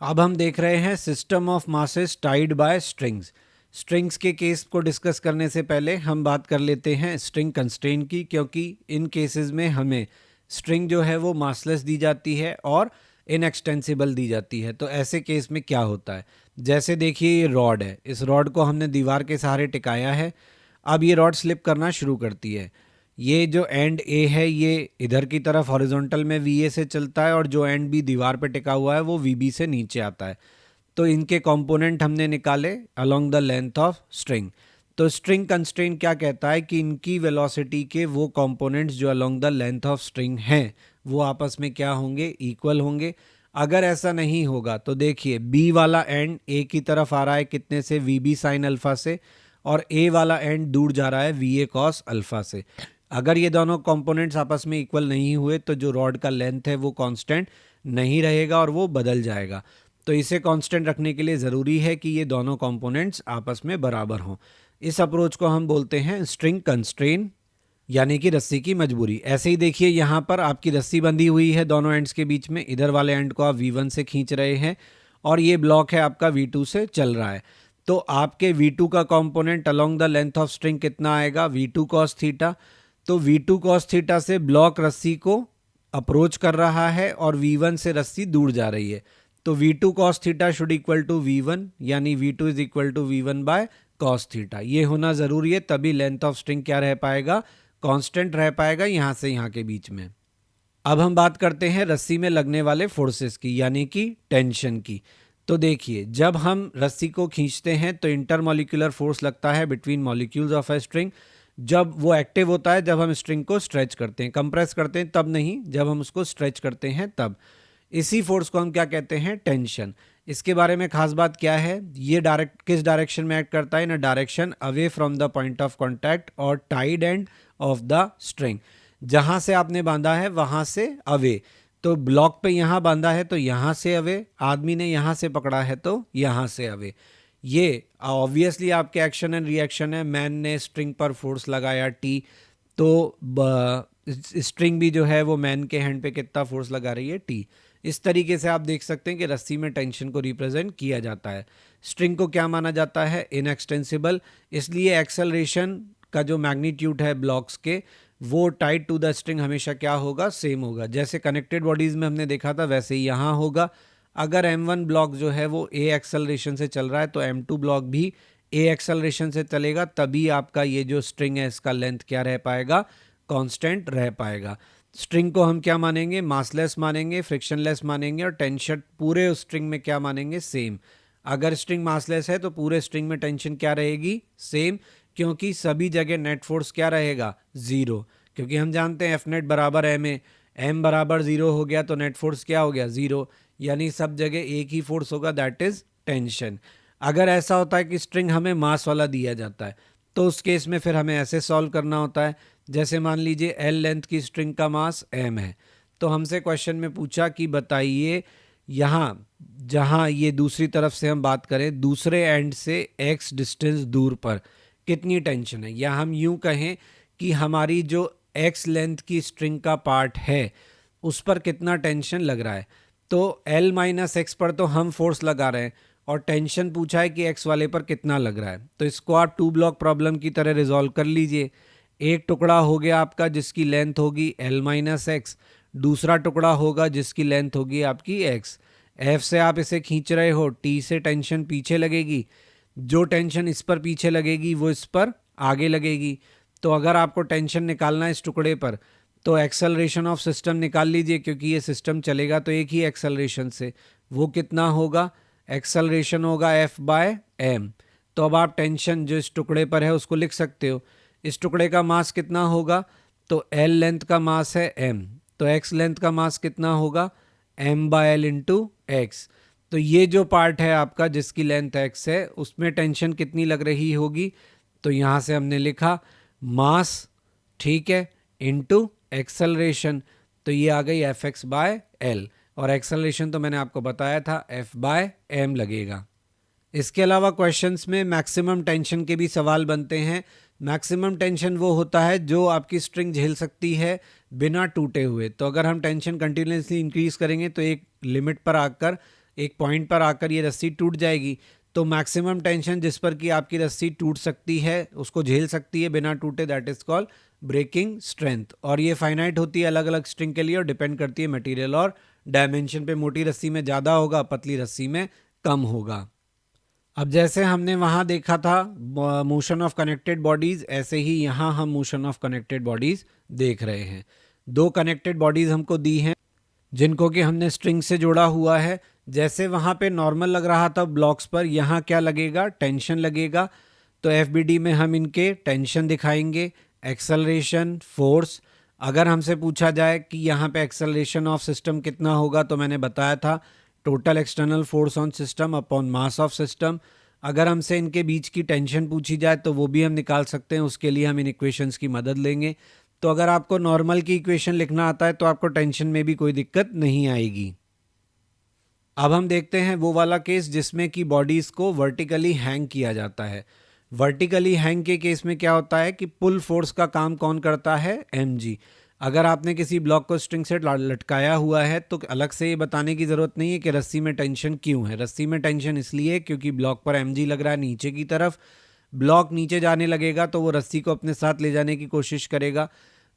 अब हम देख रहे हैं system of masses tied by strings. Strings के केस को डिस्कस करने से पहले हम बात कर लेते हैं स्ट्रिंग कंस्ट्रेंट की, क्योंकि इन केसेस में हमें स्ट्रिंग जो है वो मासलेस दी जाती है और इनएक्सटेंसिबल दी जाती है। तो ऐसे केस में क्या होता है, जैसे देखिए ये रॉड है, इस रॉड को हमने दीवार के सहारे टिकाया है। अब ये रॉड स्लिप करना शुरू करती है। ये जो एंड ए है ये इधर की तरफ हॉरिजॉन्टल में वी ए से चलता है और जो एंड बी दीवार पे टिका हुआ है वो वी बी से नीचे आता है। तो इनके कंपोनेंट हमने निकाले along the length of string. तो स्ट्रिंग कंस्ट्रेंट क्या कहता है कि इनकी वेलोसिटी के वो कंपोनेंट्स जो along the length of string हैं वो आपस में क्या होंगे, इक्वल होंगे। अगर ऐसा नहीं होगा तो देखिए बी वाला एंड ए की तरफ आ रहा है कितने से, वी बी साइन अल्फा से, और ए वाला एंड दूर जा रहा है वी ए कॉस अल्फा से। अगर ये दोनों कंपोनेंट्स आपस में इक्वल नहीं हुए तो जो रॉड का लेंथ है वो कांस्टेंट नहीं रहेगा और वो बदल जाएगा। तो इसे कांस्टेंट रखने के लिए ज़रूरी है कि ये दोनों कंपोनेंट्स आपस में बराबर हों। इस अप्रोच को हम बोलते हैं स्ट्रिंग कंस्ट्रेन, यानी कि रस्सी की मजबूरी। ऐसे ही देखिए यहाँ पर आपकी रस्सी बंधी हुई है दोनों एंड्स के बीच में, इधर वाले एंड को आप V1 से खींच रहे हैं और ये ब्लॉक है आपका V2 से चल रहा है। तो आपके V2 का component along the length of string कितना आएगा, V2 cos थीटा। तो V2 cos थीटा से ब्लॉक रस्सी को अप्रोच कर रहा है और V1 से रस्सी दूर जा रही है। तो V2 cos theta should equal to V1, यानी V2 is equal to V1 by cos theta. ये होना ज़रूरी है, तभी लेंथ ऑफ स्ट्रिंग क्या रह पाएगा, कांस्टेंट रह पाएगा यहाँ से यहाँ के बीच में। अब हम बात करते हैं रस्सी में लगने वाले फोर्सेस की, यानी कि टेंशन की। तो देखिए जब हम रस्सी को खींचते हैं तो इंटरमॉलिक्यूलर फोर्स लगता है between molecules of a string. जब वो एक्टिव होता है जब हम स्ट्रिंग को स्ट्रेच करते हैं, कंप्रेस करते हैं तब नहीं, जब हम उसको स्ट्रेच करते हैं तब। इसी फोर्स को हम क्या कहते हैं, टेंशन। इसके बारे में खास बात क्या है, ये डायरेक्ट किस डायरेक्शन में एक्ट करता है, in a direction away from the point of contact और tied end of the string. जहां से आपने बांधा है वहां से अवे। तो ब्लॉक पे यहाँ बांधा है तो यहाँ से अवे, आदमी ने यहाँ से पकड़ा है तो यहाँ से अवे। ये ऑब्वियसली आपके एक्शन एंड रिएक्शन है। मैन ने स्ट्रिंग पर फोर्स लगाया टी, तो स्ट्रिंग भी जो है वो मैन के हैंड पे कितना फोर्स लगा रही है, टी। इस तरीके से आप देख सकते हैं कि रस्सी में टेंशन को रिप्रेजेंट किया जाता है। स्ट्रिंग को क्या माना जाता है, इनएक्सटेंसिबल। इसलिए एक्सेलरेशन का जो मैग्नीट्यूड है ब्लॉक्स के वो टाइड टू द स्ट्रिंग हमेशा क्या होगा, सेम होगा। जैसे कनेक्टेड बॉडीज में हमने देखा था वैसे ही यहाँ होगा। अगर M1 ब्लॉक जो है वो ए एक्सेलरेशन से चल रहा है तो M2 ब्लॉक भी ए एक्सेलरेशन से चलेगा, तभी आपका ये जो स्ट्रिंग है इसका लेंथ क्या रह पाएगा, कांस्टेंट रह पाएगा। स्ट्रिंग को हम क्या मानेंगे, मासलेस मानेंगे, फ्रिक्शनलेस मानेंगे, और टेंशन पूरे स्ट्रिंग में क्या मानेंगे, सेम। अगर स्ट्रिंग मासलेस है तो पूरे स्ट्रिंग में टेंशन क्या रहेगी, सेम, क्योंकि सभी जगह नेट फोर्स क्या रहेगा, जीरो। क्योंकि हम जानते हैं एफ नेट बराबर एम ए, एम बराबर जीरो हो गया तो नेट फोर्स क्या हो गया, जीरो। यानी सब जगह एक ही फोर्स होगा, दैट इज टेंशन। अगर ऐसा होता है कि स्ट्रिंग हमें मास वाला दिया जाता है तो उस केस में फिर हमें ऐसे सॉल्व करना होता है। जैसे मान लीजिए एल लेंथ की स्ट्रिंग का मास एम है, तो हमसे क्वेश्चन में पूछा कि बताइए यहाँ जहाँ ये दूसरी तरफ से हम बात करें, दूसरे एंड से एक्स डिस्टेंस दूर पर कितनी टेंशन है, या हम यूं कहें कि हमारी जो एक्स लेंथ की स्ट्रिंग का पार्ट है उस पर कितना टेंशन लग रहा है। तो L माइनस एक्स पर तो हम फोर्स लगा रहे हैं और टेंशन पूछा है कि एक्स वाले पर कितना लग रहा है। तो इसको आप टू ब्लॉक प्रॉब्लम की तरह रिजॉल्व कर लीजिए। एक टुकड़ा हो गया आपका जिसकी लेंथ होगी L माइनस एक्स, दूसरा टुकड़ा होगा जिसकी लेंथ होगी आपकी x। F से आप इसे खींच रहे हो, T से टेंशन पीछे लगेगी, जो टेंशन इस पर पीछे लगेगी वो इस पर आगे लगेगी। तो अगर आपको टेंशन निकालना है इस टुकड़े पर तो एक्सेलरेशन ऑफ सिस्टम निकाल लीजिए, क्योंकि ये सिस्टम चलेगा तो एक ही एक्सेलरेशन से। वो कितना होगा, एक्सेलरेशन होगा F बाय m। तो अब आप टेंशन जो इस टुकड़े पर है उसको लिख सकते हो। इस टुकड़े का मास कितना होगा, तो L लेंथ का मास है m, तो x लेंथ का मास कितना होगा, m by L into x. तो ये जो पार्ट है आपका जिसकी लेंथ x है उसमें टेंशन कितनी लग रही होगी, तो यहाँ से हमने लिखा मास, ठीक है, इनटू एक्सेलरेशन। तो ये आ गई एफ एक्स बाय एल, और एक्सेलरेशन तो मैंने आपको बताया था एफ बाय एम लगेगा। इसके अलावा क्वेश्चंस में मैक्सिमम टेंशन के भी सवाल बनते हैं। मैक्सिमम टेंशन वो होता है जो आपकी स्ट्रिंग झेल सकती है बिना टूटे हुए। तो अगर हम टेंशन कंटिन्यूसली इंक्रीज करेंगे तो एक लिमिट पर आकर एक पॉइंट पर आकर ये रस्सी टूट जाएगी। तो मैक्सिमम टेंशन जिस पर कि आपकी रस्सी टूट सकती है, उसको झेल सकती है बिना टूटे, that is called breaking strength. और ये फाइनाइट होती है अलग अलग स्ट्रिंग के लिए और डिपेंड करती है मटेरियल और डायमेंशन पे। मोटी रस्सी में ज़्यादा होगा, पतली रस्सी में कम होगा। अब जैसे हमने वहाँ देखा था मोशन ऑफ कनेक्टेड बॉडीज़, ऐसे ही यहाँ हम मोशन ऑफ कनेक्टेड बॉडीज़ देख रहे हैं। दो कनेक्टेड बॉडीज़ हमको दी हैं जिनको कि हमने स्ट्रिंग से जोड़ा हुआ है। जैसे वहाँ पे नॉर्मल लग रहा था ब्लॉक्स पर, यहाँ क्या लगेगा, टेंशन लगेगा। तो एफबीडी में हम इनके टेंशन दिखाएंगे, एक्सेलरेशन, फोर्स। अगर हमसे पूछा जाए कि यहाँ पे एक्सेलरेशन ऑफ सिस्टम कितना होगा, तो मैंने बताया था total external force on system upon mass of system. अगर हमसे इनके बीच की टेंशन पूछी जाए तो वो भी हम निकाल सकते हैं, उसके लिए हम इन इक्वेशंस की मदद लेंगे। तो अगर आपको नॉर्मल की इक्वेशन लिखना आता है तो आपको टेंशन में भी कोई दिक्कत नहीं आएगी। अब हम देखते हैं वो वाला केस जिसमें कि बॉडीज को वर्टिकली हैंग किया जाता है। वर्टिकली हैंग के केस में क्या होता है कि पुल फोर्स का काम कौन करता है, mg। अगर आपने किसी ब्लॉक को स्ट्रिंग से लटकाया हुआ है तो अलग से ये बताने की ज़रूरत नहीं है कि रस्सी में टेंशन क्यों है। रस्सी में टेंशन इसलिए क्योंकि ब्लॉक पर mg लग रहा है नीचे की तरफ। ब्लॉक नीचे जाने लगेगा तो वो रस्सी को अपने साथ ले जाने की कोशिश करेगा,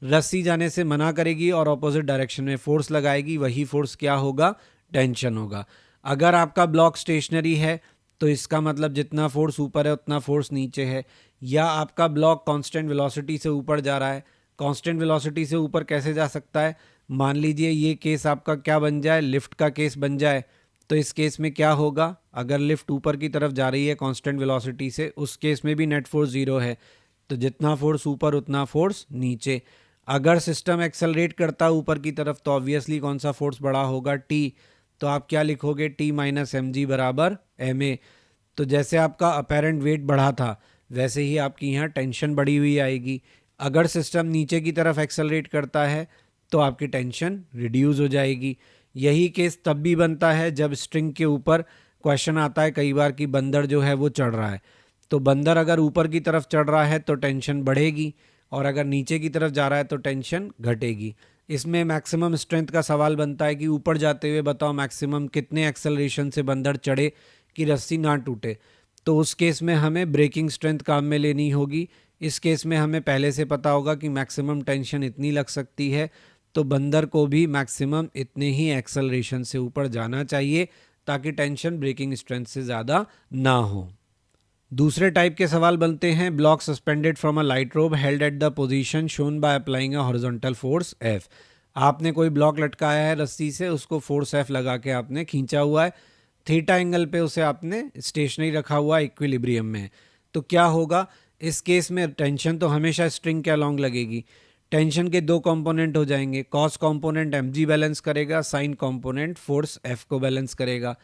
रस्सी जाने से मना करेगी और ऑपोजिट डायरेक्शन में फोर्स लगाएगी। वही फोर्स क्या होगा, टेंशन होगा। अगर आपका ब्लॉक स्टेशनरी है तो इसका मतलब जितना फोर्स ऊपर है उतना फोर्स नीचे है। या आपका ब्लॉक कांस्टेंट वेलोसिटी से ऊपर जा रहा है। कांस्टेंट वेलोसिटी से ऊपर कैसे जा सकता है, मान लीजिए ये केस आपका क्या बन जाए, लिफ्ट का केस बन जाए। तो इस केस में क्या होगा, अगर लिफ्ट ऊपर की तरफ जा रही है कांस्टेंट वेलोसिटी से, उस केस में भी नेट फोर्स 0 है। तो जितना फोर्स ऊपर उतना फोर्स नीचे। अगर सिस्टम एक्सेलरेट करता है ऊपर की तरफ तो ऑब्वियसली कौन सा फोर्स बड़ा होगा, टी। तो आप क्या लिखोगे, टी माइनस एम जी बराबर एम ए। तो जैसे आपका अपेरेंट वेट बढ़ा था वैसे ही आपकी यहाँ टेंशन बढ़ी हुई आएगी। अगर सिस्टम नीचे की तरफ एक्सेलरेट करता है तो आपकी टेंशन रिड्यूस हो जाएगी। यही केस तब भी बनता है जब स्ट्रिंग के ऊपर क्वेश्चन आता है कई बार कि बंदर जो है वो चढ़ रहा है। तो बंदर अगर ऊपर की तरफ चढ़ रहा है तो टेंशन बढ़ेगी और अगर नीचे की तरफ जा रहा है तो टेंशन घटेगी। इसमें मैक्सिमम स्ट्रेंथ का सवाल बनता है कि ऊपर जाते हुए बताओ मैक्सिमम कितने एक्सेलरेशन से बंदर चढ़े कि रस्सी ना टूटे। तो उस केस में हमें ब्रेकिंग स्ट्रेंथ काम में लेनी होगी। इस केस में हमें पहले से पता होगा कि मैक्सिमम टेंशन इतनी लग सकती है, तो बंदर को भी मैक्सिमम इतने ही एक्सेलरेशन से ऊपर जाना चाहिए ताकि टेंशन ब्रेकिंग स्ट्रेंथ से ज़्यादा ना हो। दूसरे टाइप के सवाल बनते हैं, block suspended from a light rope held at the position shown by applying a horizontal force F। आपने कोई ब्लॉक लटकाया है रस्सी से, उसको फोर्स F लगा के आपने खींचा हुआ है, थीटा एंगल पे उसे आपने स्टेशनरी रखा हुआ है, इक्विलिब्रियम में। तो क्या होगा इस केस में, टेंशन तो हमेशा स्ट्रिंग के अलॉन्ग लगेगी। टेंशन के दो कंपोनेंट हो जाएंगे, कॉस कंपोनेंट mg बैलेंस करेगा, साइन कंपोनेंट फोर्स F को बैलेंस करेगा।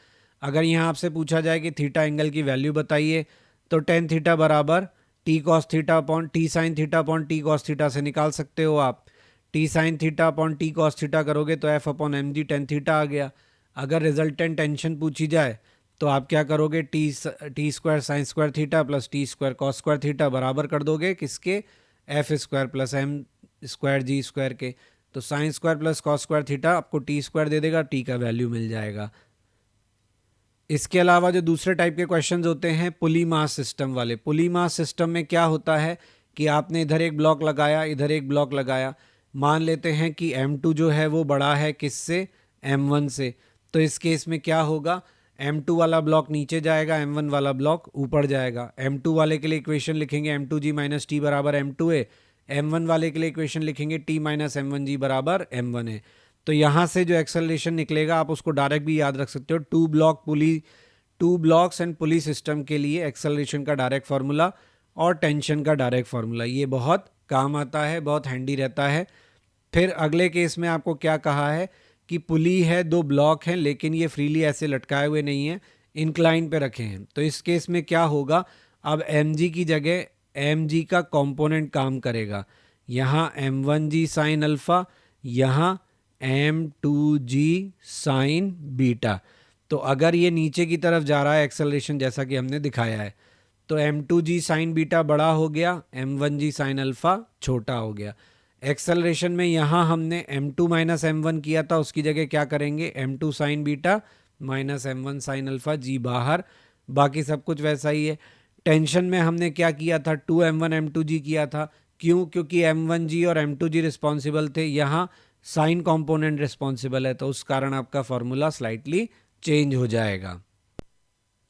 अगर यहाँ आपसे पूछा जाए कि थीटा एंगल की वैल्यू बताइए तो टेन थीटा बराबर T cos theta upon T sin theta upon T cos theta से निकाल सकते हो आप। T sin theta upon T cos theta करोगे तो F upon M G tan theta आ गया। अगर रिजल्टेंट टेंशन पूछी जाए तो आप क्या करोगे, T square sin square theta plus T square cos square theta बराबर कर दोगे किसके, F square plus M square G square के। तो sin square plus cos square theta आपको टी स्क्वायर दे देगा, टी का वैल्यू मिल जाएगा। इसके अलावा जो दूसरे टाइप के क्वेश्चंस होते हैं पुली मास सिस्टम वाले, पुली मास सिस्टम में क्या होता है कि आपने इधर एक ब्लॉक लगाया, इधर एक ब्लॉक लगाया। मान लेते हैं कि M2 जो है वो बड़ा है किससे, M1 से। तो इस केस में क्या होगा, M2 वाला ब्लॉक नीचे जाएगा, M1 वाला ब्लॉक ऊपर जाएगा। M2 वाले के लिए इक्वेशन लिखेंगे M2G माइनस टी बराबर M2A। M1 वाले के लिए इक्वेशन लिखेंगे T माइनस M1G बराबर M1A। तो यहाँ से जो एक्सेलरेशन निकलेगा आप उसको डायरेक्ट भी याद रख सकते हो। Two blocks and pulley system के लिए एक्सेलरेशन का डायरेक्ट फार्मूला और टेंशन का डायरेक्ट फार्मूला, ये बहुत काम आता है, बहुत हैंडी रहता है। फिर अगले केस में आपको क्या कहा है कि पुली है, दो ब्लॉक हैं लेकिन ये फ्रीली ऐसे लटकाए हुए नहीं हैं, इंक्लाइन पे रखे हैं। तो इस केस में क्या होगा, अब mg की जगह mg का कंपोनेंट काम करेगा। यहाँ m1g साइन अल्फा, यहाँ m2g साइन बीटा। तो अगर ये नीचे की तरफ जा रहा है एक्सेलरेशन जैसा कि हमने दिखाया है तो m2g साइन बीटा बड़ा हो गया, m1g साइन अल्फा छोटा हो गया। एक्सेलरेशन में यहाँ हमने m2 माइनस m1 किया था, उसकी जगह क्या करेंगे m2 sign beta minus m1 sine alpha g बाहर, बाकी सब कुछ वैसा ही है। टेंशन में हमने क्या किया था, 2m1 m2g किया था। क्यों? क्योंकि m1g और m2g रिस्पॉन्सिबल थे, यहाँ साइन कंपोनेंट रिस्पॉन्सिबल है, तो उस कारण आपका फॉर्मूला स्लाइटली चेंज हो जाएगा।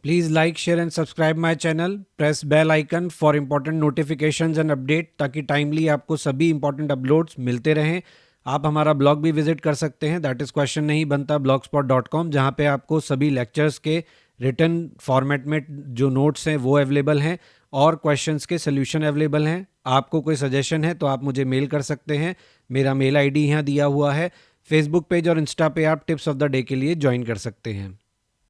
Please like, share and subscribe my channel. Press bell icon for important notifications and update, ताकि टाइमली आपको सभी इंपॉर्टेंट अपलोड्स मिलते रहें। आप हमारा ब्लॉग भी विजिट कर सकते हैं, दैट इज़ क्वेश्चन नहीं बनता blogspot.com, जहाँ पे आपको सभी लेक्चर्स के रिटन फॉर्मेट में जो नोट्स हैं वो अवेलेबल हैं और क्वेश्चंस के सोल्यूशन अवेलेबल हैं। आपको कोई सजेशन है तो आप मुझे मेल कर सकते हैं, मेरा मेल आईडी यहाँ दिया हुआ है। फेसबुक पेज और इंस्टा पे आप टिप्स ऑफ द डे के लिए ज्वाइन कर सकते हैं।